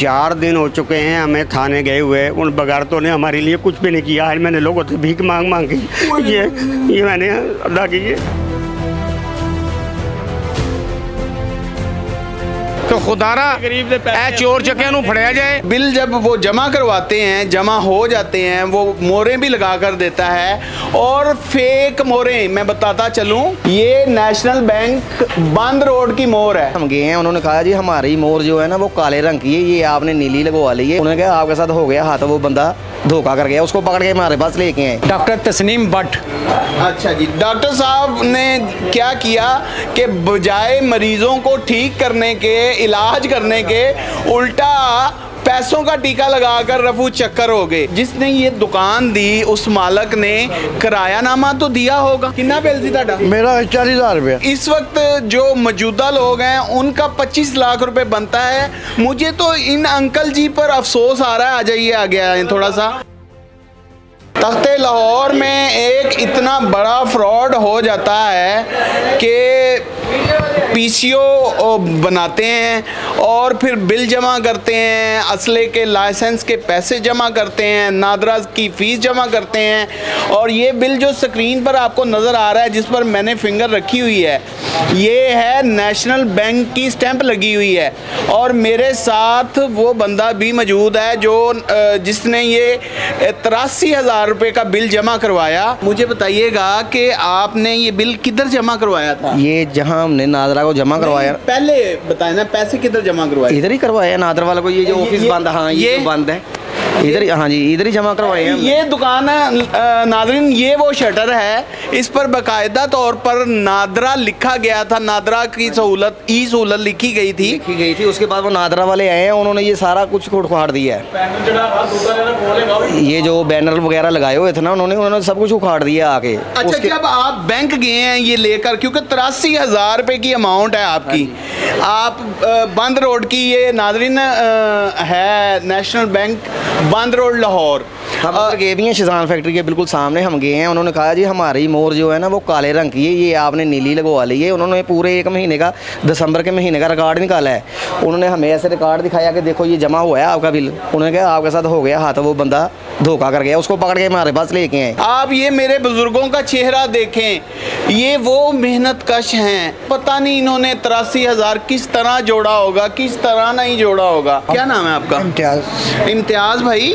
4 दिन हो चुके हैं हमें थाने गए हुए, उन बगारतों ने हमारे लिए कुछ भी नहीं किया। आज मैंने लोगों से भीख मांग मांग के ये मैंने अदा की है। तो खुदारा गरीब चोर चक्या नू फड़या जाए। बिल जब वो जमा करवाते हैं, जमा हो जाते हैं, वो मोहरें भी लगा कर देता है और फेक मोहरें। मैं बताता चलूं, ये नेशनल बैंक बंद रोड की मोहर है। हम गए हैं, उन्होंने कहा जी हमारी मोहर जो है ना वो काले रंग की है, ये आपने नीली लगवा ली है। उन्होंने कहा आपके साथ हो गया हाथ, वो बंदा धोखा कर गया, उसको पकड़ के हमारे पास लेके आए। डॉक्टर तस्नीम भट्ट। अच्छा जी, डॉक्टर साहब ने क्या किया कि बजाय मरीजों को ठीक करने के, इलाज करने के, उल्टा पैसों का टीका लगाकर रफू चक्कर हो गए। जिसने ये दुकान दी उस मालक ने किरायानामा तो दिया होगा। कितना बिल थी ताड़ा? मेरा 40,000 रुपया। इस वक्त जो मौजूदा लोग हैं उनका 25 लाख रुपए बनता है। मुझे तो इन अंकल जी पर अफसोस आ रहा है। आ जाइए, आ गया है थोड़ा सा। तख्ते लाहौर में एक इतना बड़ा फ्रॉड हो जाता है कि पीसीओ बनाते हैं और फिर बिल जमा करते हैं, असले के लाइसेंस के पैसे जमा करते हैं, नादरा की फ़ीस जमा करते हैं। और ये बिल जो स्क्रीन पर आपको नज़र आ रहा है, जिस पर मैंने फिंगर रखी हुई है, ये है नेशनल बैंक की स्टैंप लगी हुई है। और मेरे साथ वो बंदा भी मौजूद है जो जिसने ये 83,000 रुपये का बिल जमा करवाया। मुझे बताइएगा कि आपने ये बिल किधर जमा करवाया था? ये जहाँ हमने नादरा को जमा करवाया, पहले बताए ना, पैसे किधर जमा करवाए? इधर ही करवाया नादरा वाला को। ये जो ऑफिस बंद, हाँ ये बंद है, इधर, हाँ जी इधर ही जमा करवाए हैं। ये दुकान है नादरीन, ये वो शटर है, इस पर बाकायदा तौर पर नादरा लिखा गया था। नादरा की सहूलत, ई सहूलत लिखी गई थी। उसके बाद वो नादरा वाले आए हैं, उन्होंने ये सारा कुछ उखाड़ दिया है। ये जो बैनर वगैरह लगाए हुए थे ना, उन्होंने सब कुछ उखाड़ दिया आके। अच्छा, जब आप बैंक गए हैं ये लेकर, क्योंकि 83,000 रुपये की अमाउंट है आपकी, आप बंद रोड की, ये नादरीन है नेशनल बैंक बंद रोड लाहौर। हम गए भी हैं शिजान फैक्ट्री के बिल्कुल सामने हम गए हैं। उन्होंने कहा जी हमारी मोहर जो है ना वो काले रंग की है, ये आपने नीली लगवा ली है। उन्होंने पूरे 1 महीने का, दिसंबर के महीने का रिकॉर्ड निकाला है। उन्होंने हमें ऐसे रिकॉर्ड दिखाया कि देखो ये जमा हुआ है आपका बिल। उन्होंने कहा आपके साथ हो गया हाथ, वो बंदा धोखा कर गया, उसको पकड़ के हमारे पास लेके आए। आप ये मेरे बुजुर्गों का चेहरा देखें, ये वो मेहनत कश हैं। पता नहीं इन्होंने 83,000 किस तरह जोड़ा होगा, किस तरह नहीं जोड़ा होगा। क्या नाम है आपका? इम्तियाज। इम्तियाज भाई,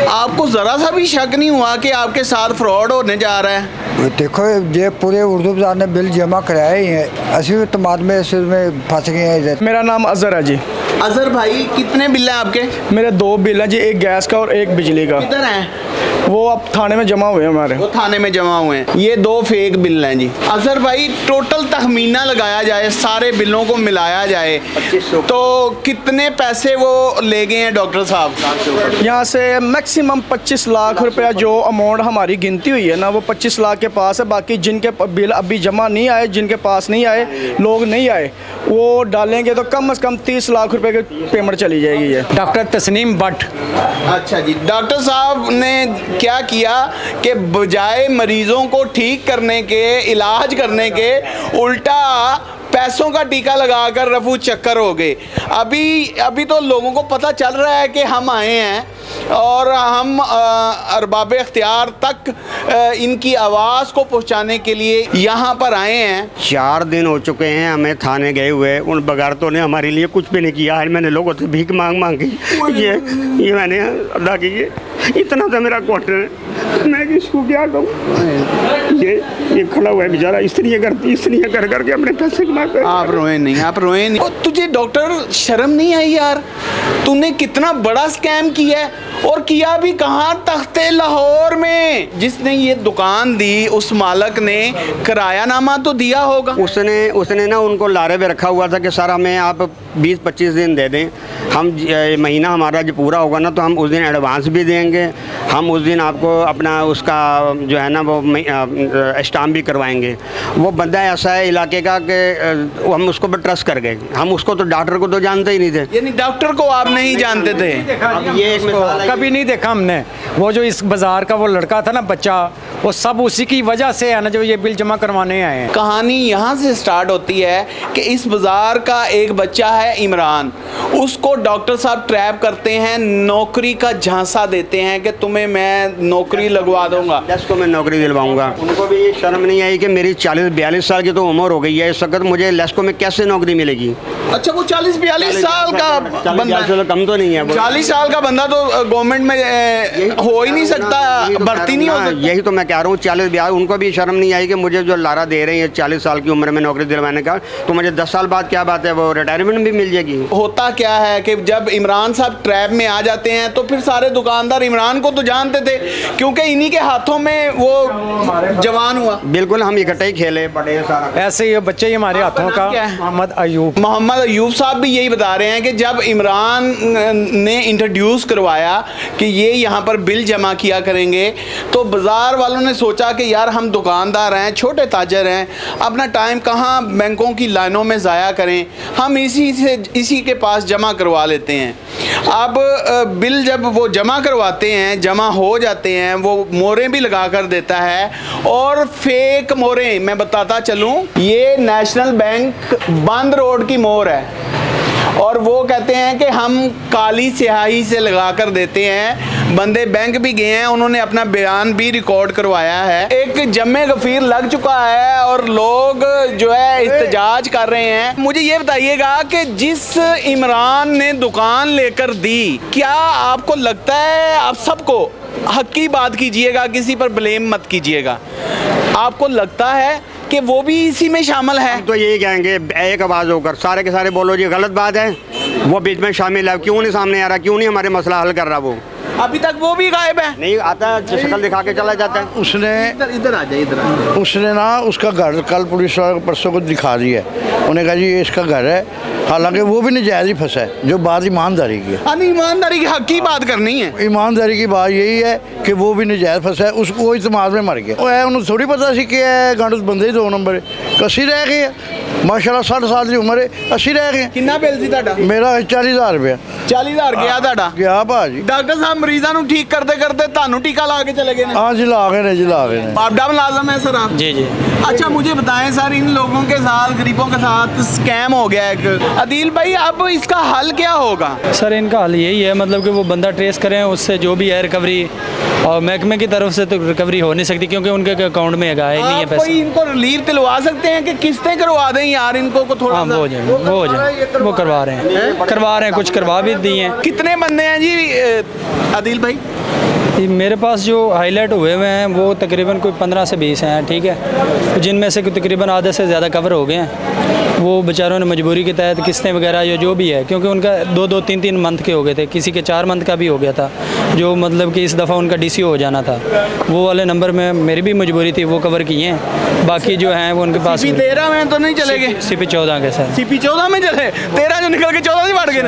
आपको ज़रा सा भी शक नहीं हुआ कि आपके साथ फ्रॉड होने जा रहा है? देखो ये पूरे उर्दू बाजार ने बिल जमा कराए ही हैं, असली तमाद में इसमें फंस गए हैं इधर। मेरा नाम अजहर है जी। अजहर भाई, कितने बिल हैं आपके? मेरे 2 बिल हैं जी, एक गैस का और एक बिजली का। किधर हैं? वो अब थाने में जमा हुए हैं हमारे। वो थाने में जमा हुए हैं। ये 2 फेक बिल हैं जी। अजहर भाई, टोटल तखमीना लगाया जाए, सारे बिलों को मिलाया जाए तो कितने पैसे वो ले गए हैं डॉक्टर साहब? यहाँ से मैक्सिमम 25 लाख रुपया जो अमाउंट हमारी गिनती हुई है ना, वो 25 लाख के पास है। बाकी जिनके बिल अभी जमा नहीं आए, जिनके पास नहीं आए, लोग नहीं आए, वो डालेंगे तो कम से कम 30 लाख रुपए की पेमेंट चली जाएगी। है डॉक्टर तस्नीम भट्ट। अच्छा जी, डॉक्टर साहब ने क्या किया कि बजाय मरीजों को ठीक करने के, इलाज करने के, उल्टा पैसों का टीका लगाकर रफू चक्कर हो गए। अभी तो लोगों को पता चल रहा है कि हम आए हैं और हम अरबाब इख्तियार तक इनकी आवाज़ को पहुंचाने के लिए यहाँ पर आए हैं। 4 दिन हो चुके हैं हमें थाने गए हुए, उन बगारतों ने हमारे लिए कुछ भी नहीं किया। आज मैंने लोगों से भीख मांग मांग के ये मैंने अदा की है। इतना तो मेरा क्वार्टर है, मैं किसको क्या कहूँ। ये खड़ा हुआ है बेचारा, स्त्रियाँ कर करके अपने पैसे कमाते हैं। आप रोए नहीं, आप रोए नहीं। तुझे डॉक्टर शर्म नहीं आई यार? तूने कितना बड़ा स्कैम किया है, और किया भी कहाँ? तख्ते लाहौर में। जिसने ये दुकान दी उस मालक ने किरायानामा तो दिया होगा। उसने ना उनको लारे पे रखा हुआ था कि सर हमें आप 20-25 दिन दे दें, हम महीना हमारा जो पूरा होगा ना तो हम उस दिन एडवांस भी देंगे, हम उस दिन आपको अपना उसका जो है ना वो स्टाम्प भी करवाएंगे। वो बंदा ऐसा है इलाके का कि हम उसको पर ट्रस्ट कर गए। हम उसको तो डॉक्टर को तो जानते ही नहीं थे। यानी डॉक्टर को आप नहीं जानते थे? ये कभी नहीं देखा हमने। वो जो इस बाज़ार का वो लड़का था ना, बच्चा, वो सब उसी की वजह से है ना जो ये बिल जमा करवाने आए हैं। कहानी यहाँ से स्टार्ट होती है कि इस बाज़ार का एक बच्चा है इमरान, उसको डॉक्टर साहब ट्रैप करते हैं, नौकरी का झांसा देते हैं कि तुम्हें मैं नौकरी लगवा दूंगा, जिसको मैं नौकरी दिलवाऊंगा। उनको भी ये शर्म नहीं आई कि मेरी 40-42 साल की तो उम्र हो गई है, इस वक्त मुझे लेस्को में कैसे नौकरी मिलेगी। अच्छा, वो 40-42 साल का बंदा, कम तो नहीं है, 40 साल का बंदा तो गवर्नमेंट में हो ही नहीं सकता, भर्ती नहीं हो सकता। यही तो मैं कह रहा हूँ, 40-42 उनको भी शर्म नहीं आई कि मुझे जो लारा दे रही है 40 साल की उम्र में नौकरी दिलवाने का, तो मुझे 10 साल बाद क्या बात है वो रिटायरमेंट भी मिल जाएगी। होता क्या है कि जब इमरान साहब ट्रैप में आ जाते हैं तो फिर सारे दुकानदार इमरान को तो जानते थे क्योंकि इन्हीं के हाथों में वो जवान हुआ। बिल्कुल, हम इकट्ठे ही खेले बड़े सारा, ऐसे ये बच्चे ही हमारे हाथों का। मोहम्मद अयूब साहब भी यही बता रहे हैं कि जब इमरान ने इंट्रोड्यूस करवाया कि ये यहाँ पर बिल जमा किया करेंगे तो बाज़ार वालों ने सोचा कि यार हम दुकानदार हैं, छोटे ताजर हैं, अपना टाइम कहाँ बैंकों की लाइनों में ज़ाया करें, हम इसी के पास जमा करवा लेते हैं। अब बिल जब वो जमा करवाते हैं, जमा हो जाते हैं, वो मोहरें भी लगा कर देता है और फेक मोहरें, मैं बताता चलूँ, ये नेशनल बैंक बंद रोड की मोहर है और वो कहते हैं कि हम काली स्याही से लगा कर देते हैं। बंदे बैंक भी गए हैं, उन्होंने अपना बयान भी रिकॉर्ड करवाया है। एक जम्मे गफीर लग चुका है और लोग जो है इhtजाज कर रहे हैं। मुझे ये बताइएगा कि जिस इमरान ने दुकान लेकर दी, क्या आपको लगता है, आप सबको हक की बात कीजिएगा, किसी पर ब्लेम मत कीजिएगा, आपको लगता है कि वो भी इसी में शामिल है? तो यही कहेंगे एक आवाज़ होकर सारे के सारे बोलो जी गलत बात है, वो बीच में शामिल है, क्यों नहीं सामने आ रहा, क्यों नहीं हमारे मसला हल कर रहा? वो अभी तक वो भी गायब है, नहीं आता, शक्ल दिखा के चला जाता है। उसने इधर आ जाए, इधर आ जाए। उसने ना उसका घर कल पुलिस वाले परसों को दिखा दिया, उन्हें कहा जी ये इसका घर है, हालांकि वो भी नजायज़ ही फंसा है। जो बात ईमानदारी की है, ईमानदारी की हक की बात करनी है, ईमानदारी की बात यही है कि वो भी नजायज़ फंसा है, उसको इतमाद में मर गया। उन्होंने थोड़ी पता सी कि गंड बंदे ही 2 नंबर कसी रह गए माशाल्लाह, 60 साल की उम्र है, 80 रह गए। कितना बिल सी तुहाडा? मेरा 40,000 रुपया। 40,000 गया तुहाडा? गया भाजी। डॉक्टर साहब मरीजों को ठीक करते करते तानू टीका ला के चले गए? हाँ जी, ला गए जी, ला गए। आपदा मुलाजम है सर आप? जी जी। अच्छा, मुझे बताएं सर, इन लोगों के साथ, गरीबों के साथ स्कैम हो गया एक। अदील भाई, अब इसका हल क्या होगा? सर इनका हल यही है, मतलब कि वो बंदा ट्रेस करें, उससे जो भी है रिकवरी, और महकमे की तरफ से तो रिकवरी हो नहीं सकती क्योंकि उनके अकाउंट में नहीं है पैसा। कोई इनको रिलीफ दिलवा सकते हैं कि किस्तें करवा दें यार इनको को थोड़ा? हाँ, वो हो जाए, वो करवा रहे हैं, कुछ करवा भी दिए हैं। कितने बंदे हैं जी अदील भाई? मेरे पास जो हाईलाइट हुए हैं वो तकरीबन कोई 15 से 20 हैं, ठीक है, जिनमें से तकरीबन आधे से ज़्यादा कवर हो गए हैं। वो बेचारों ने मजबूरी के तहत किस्तें वगैरह या जो भी है, क्योंकि उनका 2-2, 3-3 मंथ के हो गए थे, किसी के 4 मंथ का भी हो गया था, जो मतलब कि इस दफ़ा उनका DCO हो जाना था। वो वाले नंबर में मेरी भी मजबूरी थी, वो कवर किए हैं। बाकी जो हैं वो उनके पास CP 13 में तो नहीं चले गए? CP 14 के सर, CP 14 में चले, 13 जो निकल के 14 से बढ़ गए।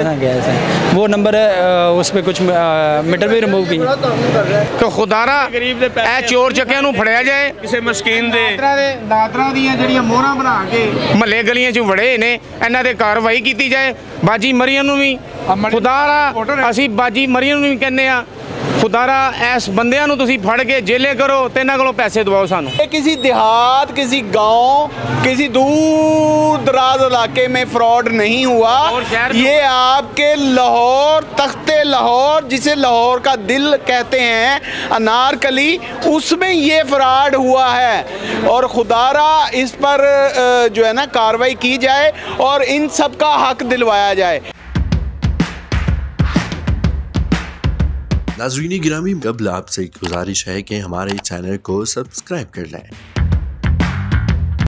वो नंबर है, उस पर कुछ मीटर भी रिमूव किए। तो खुदारा ए चोर चक्कियां नूं फड़िया जाए, किसी मस्कीन दे दादरा ਦੀਆਂ ਜਿਹੜੀਆਂ ਮੋਹਰਾਂ ਬਣਾ ਕੇ ਮਹੱਲੇ ਗਲੀਆਂ 'ਚ ਵੜੇ ਨੇ, ਇਹਨਾਂ ਤੇ ਕਾਰਵਾਈ ਕੀਤੀ ਜਾਏ। ਬਾਜੀ ਮਰੀਆਂ ਨੂੰ ਵੀ ਖੁਦਾਰਾ, ਅਸੀਂ ਬਾਜੀ ਮਰੀਆਂ ਨੂੰ ਵੀ ਕਹਿੰਦੇ ਆ, खुदारा ऐस बंदियां नूं तुसीं फड़ के जेले करो ते इन्हां कोलों पैसे दवाओ सानू। किसी देहात, किसी गांव, किसी दूर दराज इलाके में फ्रॉड नहीं हुआ। ये आपके लाहौर, तख्ते लाहौर, जिसे लाहौर का दिल कहते हैं, अनारकली, उसमें ये फ्रॉड हुआ है। और खुदारा इस पर जो है ना कार्रवाई की जाए और इन सब का हक दिलवाया जाए। नाज़रीन गिरामी, कबल आपसे एक गुजारिश है कि हमारे चैनल को सब्सक्राइब कर लें।